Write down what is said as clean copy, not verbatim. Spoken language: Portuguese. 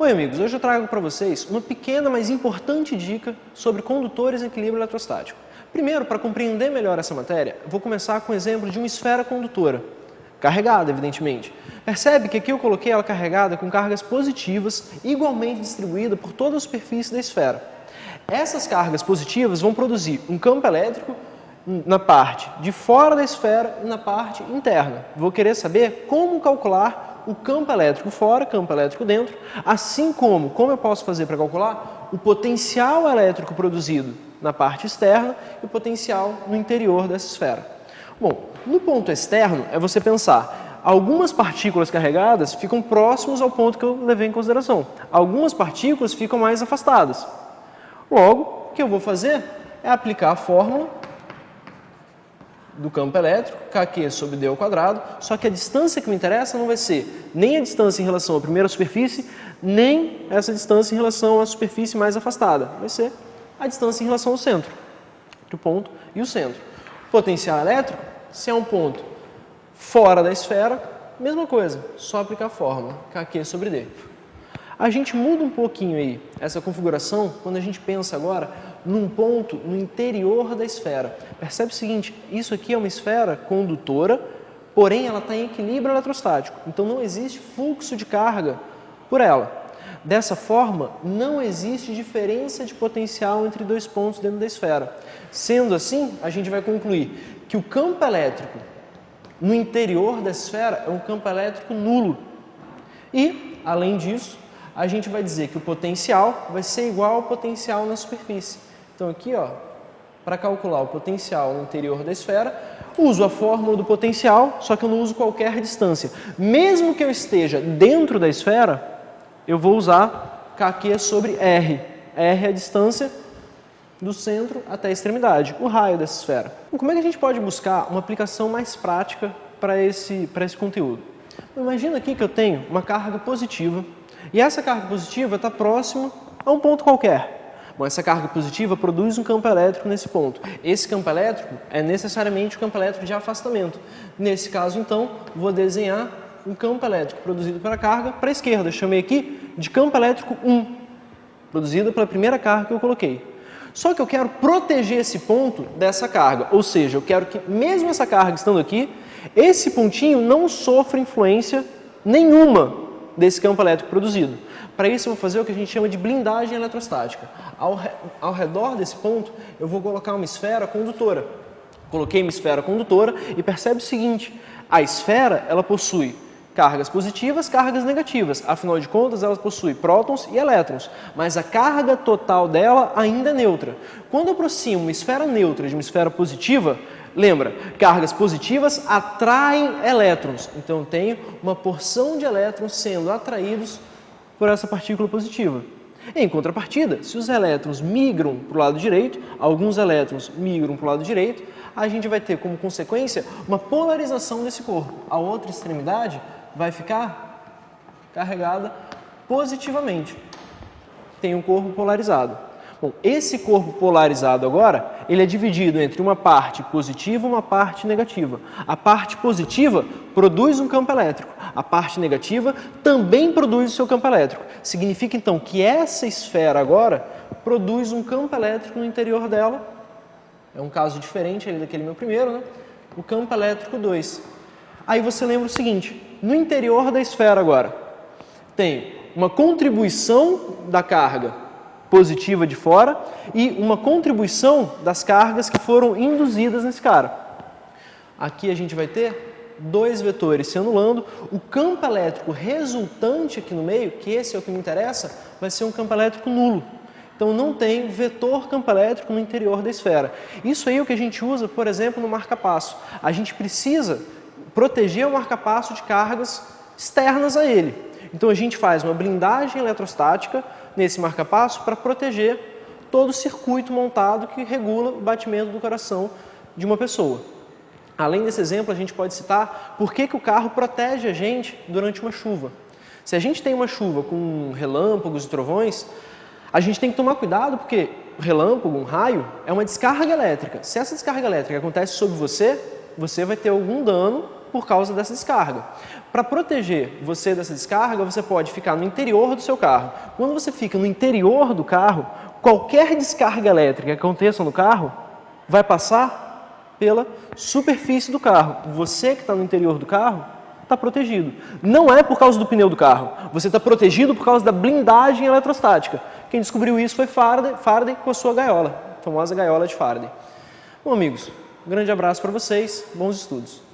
Oi amigos, hoje eu trago para vocês uma pequena, mas importante dica sobre condutores em equilíbrio eletrostático. Primeiro, para compreender melhor essa matéria, eu vou começar com o exemplo de uma esfera condutora, carregada evidentemente. Percebe que aqui eu coloquei ela carregada com cargas positivas igualmente distribuídas por toda a superfície da esfera. Essas cargas positivas vão produzir um campo elétrico na parte de fora da esfera e na parte interna. Vou querer saber como calcular o campo elétrico fora, campo elétrico dentro, assim como eu posso fazer para calcular o potencial elétrico produzido na parte externa e o potencial no interior dessa esfera. Bom, no ponto externo é você pensar, algumas partículas carregadas ficam próximos ao ponto que eu levei em consideração, algumas partículas ficam mais afastadas. Logo, o que eu vou fazer é aplicar a fórmula do campo elétrico, kq sobre d ao quadrado, só que a distância que me interessa não vai ser nem a distância em relação à primeira superfície, nem essa distância em relação à superfície mais afastada. Vai ser a distância em relação ao centro, entre o ponto e o centro. Potencial elétrico, se é um ponto fora da esfera, mesma coisa, só aplicar a fórmula, kq sobre d. A gente muda um pouquinho aí essa configuração quando a gente pensa agora num ponto no interior da esfera. Percebe o seguinte, isso aqui é uma esfera condutora, porém ela está em equilíbrio eletrostático, então não existe fluxo de carga por ela. Dessa forma, não existe diferença de potencial entre dois pontos dentro da esfera. Sendo assim, a gente vai concluir que o campo elétrico no interior da esfera é um campo elétrico nulo. E, além disso, a gente vai dizer que o potencial vai ser igual ao potencial na superfície. Então aqui, para calcular o potencial no interior da esfera, uso a fórmula do potencial, só que eu não uso qualquer distância. Mesmo que eu esteja dentro da esfera, eu vou usar kq sobre r. R é a distância do centro até a extremidade, o raio dessa esfera. Como é que a gente pode buscar uma aplicação mais prática para esse conteúdo? Imagina aqui que eu tenho uma carga positiva, e essa carga positiva está próxima a um ponto qualquer. Bom, essa carga positiva produz um campo elétrico nesse ponto. Esse campo elétrico é necessariamente o campo elétrico de afastamento. Nesse caso, então, vou desenhar um campo elétrico produzido pela carga para a esquerda. Eu chamei aqui de campo elétrico 1, produzido pela primeira carga que eu coloquei. Só que eu quero proteger esse ponto dessa carga, ou seja, eu quero que, mesmo essa carga estando aqui, esse pontinho não sofra influência nenhuma desse campo elétrico produzido. Para isso eu vou fazer o que a gente chama de blindagem eletrostática. Ao redor desse ponto eu vou colocar uma esfera condutora. Coloquei uma esfera condutora e percebe o seguinte, a esfera ela possui cargas positivas, cargas negativas. Afinal de contas ela possui prótons e elétrons, mas a carga total dela ainda é neutra. Quando eu aproximo uma esfera neutra de uma esfera positiva, lembra, cargas positivas atraem elétrons, então eu tenho uma porção de elétrons sendo atraídos por essa partícula positiva. Em contrapartida, se os elétrons migram para o lado direito, alguns elétrons migram para o lado direito, a gente vai ter como consequência uma polarização desse corpo. A outra extremidade vai ficar carregada positivamente. Tem um corpo polarizado. Bom, esse corpo polarizado agora, ele é dividido entre uma parte positiva e uma parte negativa. A parte positiva produz um campo elétrico. A parte negativa também produz o seu campo elétrico. Significa então que essa esfera agora produz um campo elétrico no interior dela. É um caso diferente ali daquele meu primeiro, né? O campo elétrico 2. Aí você lembra o seguinte, no interior da esfera agora, tem uma contribuição da carga positiva de fora e uma contribuição das cargas que foram induzidas nesse cara. Aqui a gente vai ter dois vetores se anulando. O campo elétrico resultante aqui no meio, que esse é o que me interessa, vai ser um campo elétrico nulo. Então não tem vetor campo elétrico no interior da esfera. Isso aí é o que a gente usa, por exemplo, no marca-passo. A gente precisa proteger o marca-passo de cargas externas a ele. Então a gente faz uma blindagem eletrostática nesse marca-passo para proteger todo o circuito montado que regula o batimento do coração de uma pessoa. Além desse exemplo, a gente pode citar por que o carro protege a gente durante uma chuva. Se a gente tem uma chuva com relâmpagos e trovões, a gente tem que tomar cuidado porque o relâmpago, um raio, é uma descarga elétrica. Se essa descarga elétrica acontece sobre você, você vai ter algum dano por causa dessa descarga. Para proteger você dessa descarga, você pode ficar no interior do seu carro. Quando você fica no interior do carro, qualquer descarga elétrica que aconteça no carro vai passar pela superfície do carro. Você que está no interior do carro está protegido. Não é por causa do pneu do carro. Você está protegido por causa da blindagem eletrostática. Quem descobriu isso foi Faraday com a sua gaiola, a famosa gaiola de Faraday. Bom, amigos, um grande abraço para vocês, bons estudos.